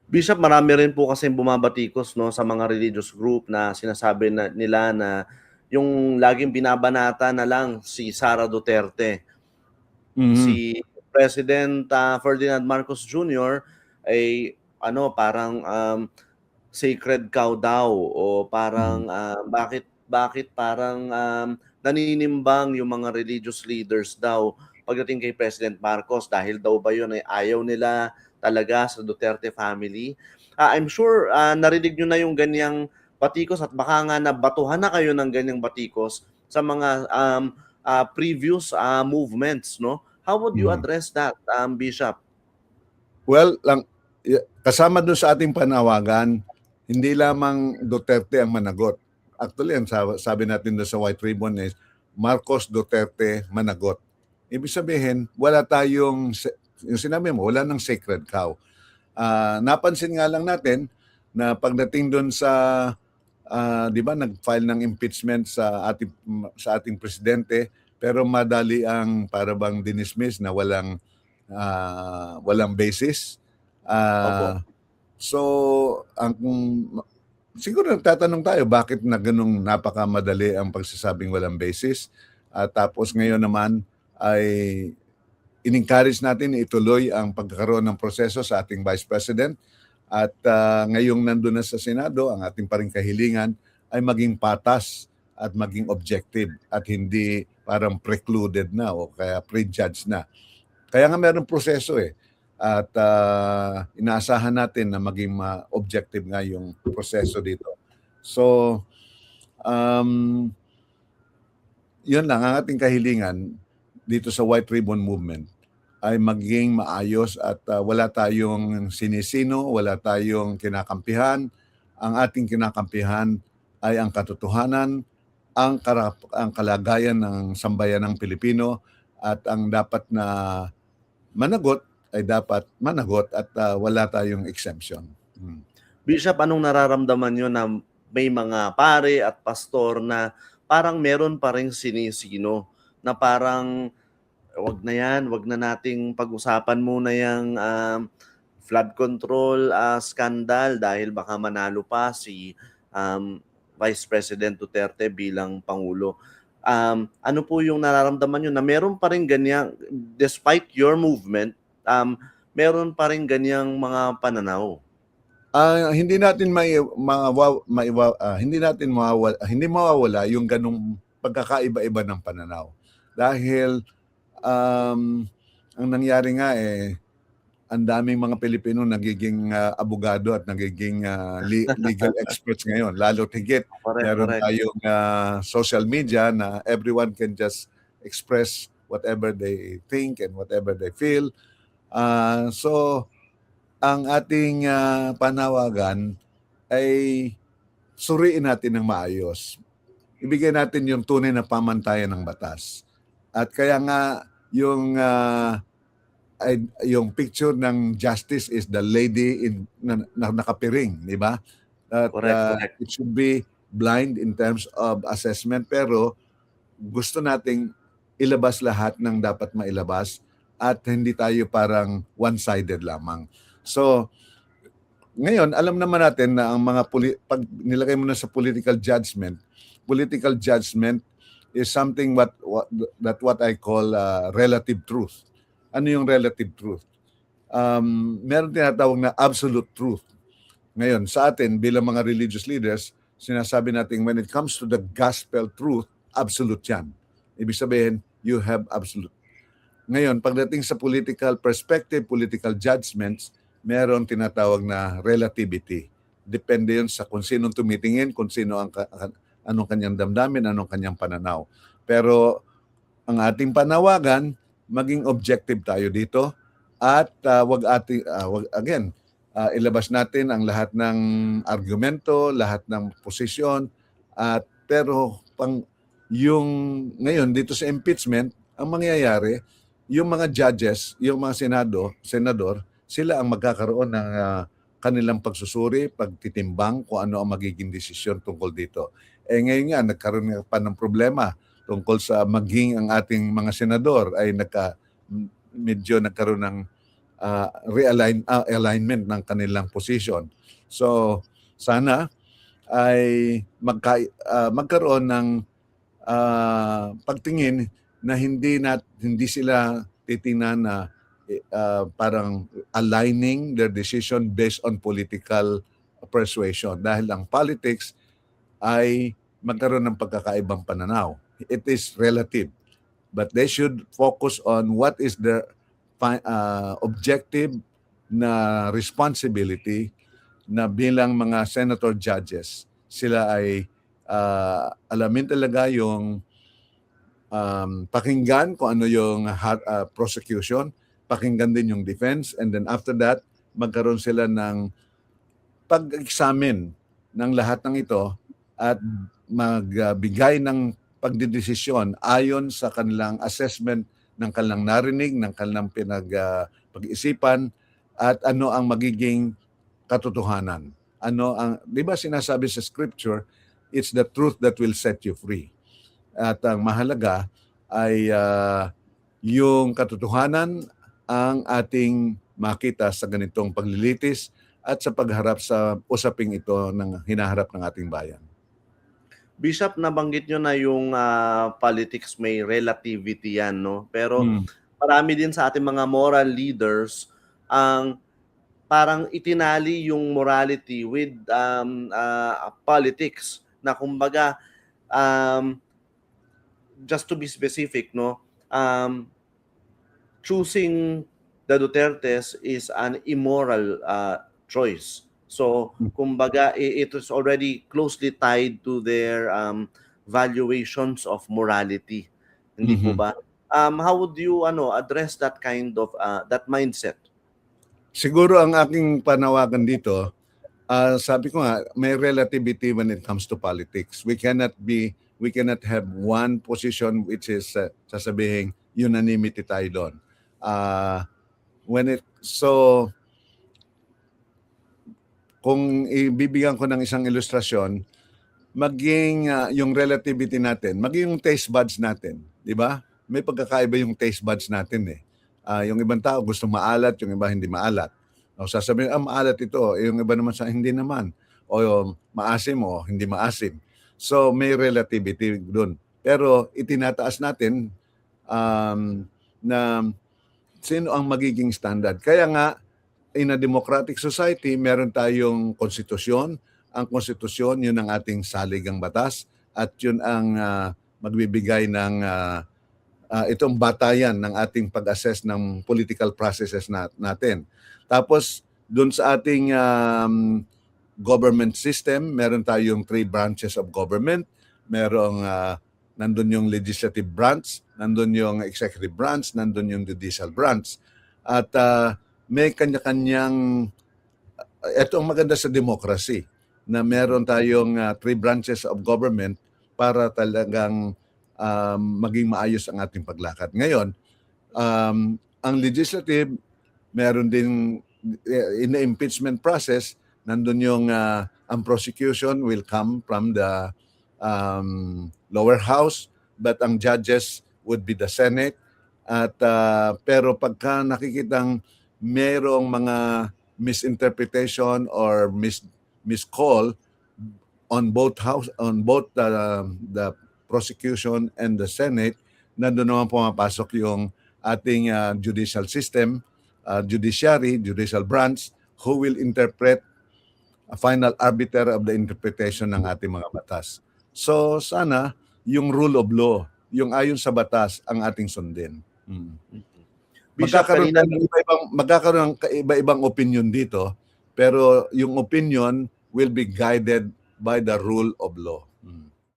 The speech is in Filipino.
Bishop, marami rin po kasing bumabatikos 'no, sa mga religious group na sinasabi na nila na yung laging binabanata na lang si Sara Duterte. Mhm. Si President, Ferdinand Marcos Jr. ay ano, parang, sacred cow daw o Mhm. parang, bakit parang, naninimbang yung mga religious leaders daw pagdating kay President Marcos dahil daw ba yun ay ayaw nila talaga sa Duterte family. I'm sure, narinig niyo na yung ganiyang batikos at baka nga nabatuhan na kayo ng ganiyang batikos sa mga, previous, movements 'no. How would you Mhm. address that, Bishop? Well, kasama do'n sa ating panawagan, hindi lamang Duterte ang managot. Actually, ang sabi natin do'n sa White Ribbon is, Marcos Duterte managot. Ibig sabihin, wala tayong yung sinabi mo, wala ng sacred cow. Napansin nga lang natin na pagdating do'n sa 'di ba nag-file ng impeachment sa ating presidente, pero madali ang para bang dinismiss na walang basis. Opo. Ah, so ang siguro nagtatanong tayo bakit na ganung napakamadali ang pagsasabing walang basis. Tapos ngayon naman ay in-encourage natin na ituloy ang pagkakaroon ng proseso sa ating Vice President at ngayong nandun na sa Senado, ang ating pa ring kahilingan ay maging patas at maging objective at hindi parang precluded na o kaya prejudged na. Kaya nga merong proseso eh. At inaasahan natin na maging objective nga yung proseso dito. So, yun lang ang ating kahilingan dito sa White Ribbon Movement ay maging maayos at wala tayong sinisino, wala tayong kinakampihan. Ang ating kinakampihan ay ang katotohanan, ang kalagayan ng sambayanang Pilipino at ang dapat na managot ay dapat managot at wala tayong exemption. Bishop, anong nararamdaman niyo na may mga pare at pastor na parang meron pa ring sinisino, na parang, "Wag na 'yan, wag na nating pag-usapan muna yang, flood control, scandal dahil baka manalo pa si, Vice President Duterte bilang pangulo." Ano po yung nararamdaman niyo na meron pa ring ganiyang despite your movement, meron pa ring ganiyang mga pananaw? Hindi natin hindi mawawala yung ganung pagkakaiba-iba ng pananaw. Dahil ang nangyari nga ang daming mga Pilipino nagiging abogado at nagiging legal experts ngayon. Lalo't higit Correct, meron correct. tayong social media na everyone can just express whatever they think and whatever they feel. So ang ating panawagan ay suriin natin ng maayos. Ibigay natin yung tunay na pamantayan ng batas. At kaya nga yung picture ng justice is the lady na nakapiring, di ba? At Correct, correct. it should be blind in terms of assessment, pero gusto nating ilabas lahat ng dapat mailabas at hindi tayo parang one-sided lamang. So, ngayon, alam naman natin na ang pag nilagay mo na sa political judgment is something what I call relative truth. Ano yung relative truth? Meron tinatawag na absolute truth. Ngayon, sa atin bilang mga religious leaders, sinasabi natin when it comes to the gospel truth, absolute yan. Ibig sabihin, you have absolute. Ngayon, pagdating sa political perspective, political judgments, meron tinatawag na relativity. Depende yun sa kung sinong tumitingin, kung sino anong kanyang damdamin, anong kanyang pananaw. Pero ang ating panawagan, maging objective tayo dito at wag ilabas natin ang lahat ng argumento, lahat ng posisyon at pero yung ngayon dito sa impeachment, ang mangyayari, yung mga judges, yung mga senador, sila ang magkakaroon ng kanilang pagsusuri, pagtitimbang kung ano ang magiging desisyon tungkol dito. Ngayon nga, nagkaroon nga pa ng problema tungkol sa maging ang ating mga senador ay medyo nagkaroon ng alignment ng kanilang position. So sana ay magkaroon ng pagtingin na hindi sila titingnan na parang aligning their decision based on political persuasion, dahil ang politics ay magkaroon ng pagkakaibang pananaw. It is relative, but they should focus on what is the objective na responsibility na bilang mga senator judges. Sila ay alamin talaga yung pakinggan kung ano yung prosecution, pakinggan din yung defense, and then after that, magkaroon sila ng pag-examine ng lahat ng ito at magbigay ng pagdidesisyon ayon sa kanilang assessment ng kanilang narinig, ng kanilang pag-iisipan, at ano ang magiging katotohanan. Di ba sinasabi sa scripture, it's the truth that will set you free. At ang mahalaga ay yung katotohanan ang ating makita sa ganitong paglilitis at sa pagharap sa usaping ito ng hinaharap ng ating bayan. Bishop, nabanggit nyo na yung politics may relativity yan, no? Pero marami din sa ating mga moral leaders ang parang itinali yung morality with politics, na kumbaga just to be specific, no, choosing the Dutertes is an immoral choice. So, kumbaga, it is already closely tied to their valuations of morality. Hindi po ba? How would you address that kind of that mindset? Siguro ang aking panawagan dito, sabi ko nga, may relativity when it comes to politics. We cannot have one position which is sasabihin unanimity tayo doon. Kung ibibigyan ko ng isang ilustrasyon, maging yung relativity natin, maging yung taste buds natin, di ba? May pagkakaiba yung taste buds natin eh. Yung ibang tao gusto maalat, yung iba hindi maalat. O sasabihin, maalat ito, yung iba naman hindi naman. O maasim o hindi maasim. So may relativity doon. Pero itinataas natin na sino ang magiging standard. Kaya nga, in a democratic society, meron tayong konstitusyon. Ang konstitusyon, yun ang ating saligang batas at yun ang magbibigay ng itong batayan ng ating pag-assess ng political processes natin. Tapos, dun sa ating government system, meron tayong 3 branches of government. Merong nandun yung legislative branch, nandun yung executive branch, nandun yung judicial branch. At may kanya-kanyang, ito ang maganda sa democracy, na meron tayong 3 branches of government para talagang maging maayos ang ating paglakad. Ngayon, ang legislative, meron din in the impeachment process, nandun yung ang prosecution will come from the lower house, but ang judges would be the Senate. At pero pagka nakikitang merong mga misinterpretation or miscall on both the prosecution and the Senate, nandun naman pumapasok yung ating judicial system, judicial branch, who will interpret a final arbiter of the interpretation ng ating mga batas. So sana yung rule of law, yung ayon sa batas ang ating sundin. Magkakaroon ng iba-ibang opinion dito, pero yung opinion will be guided by the rule of law.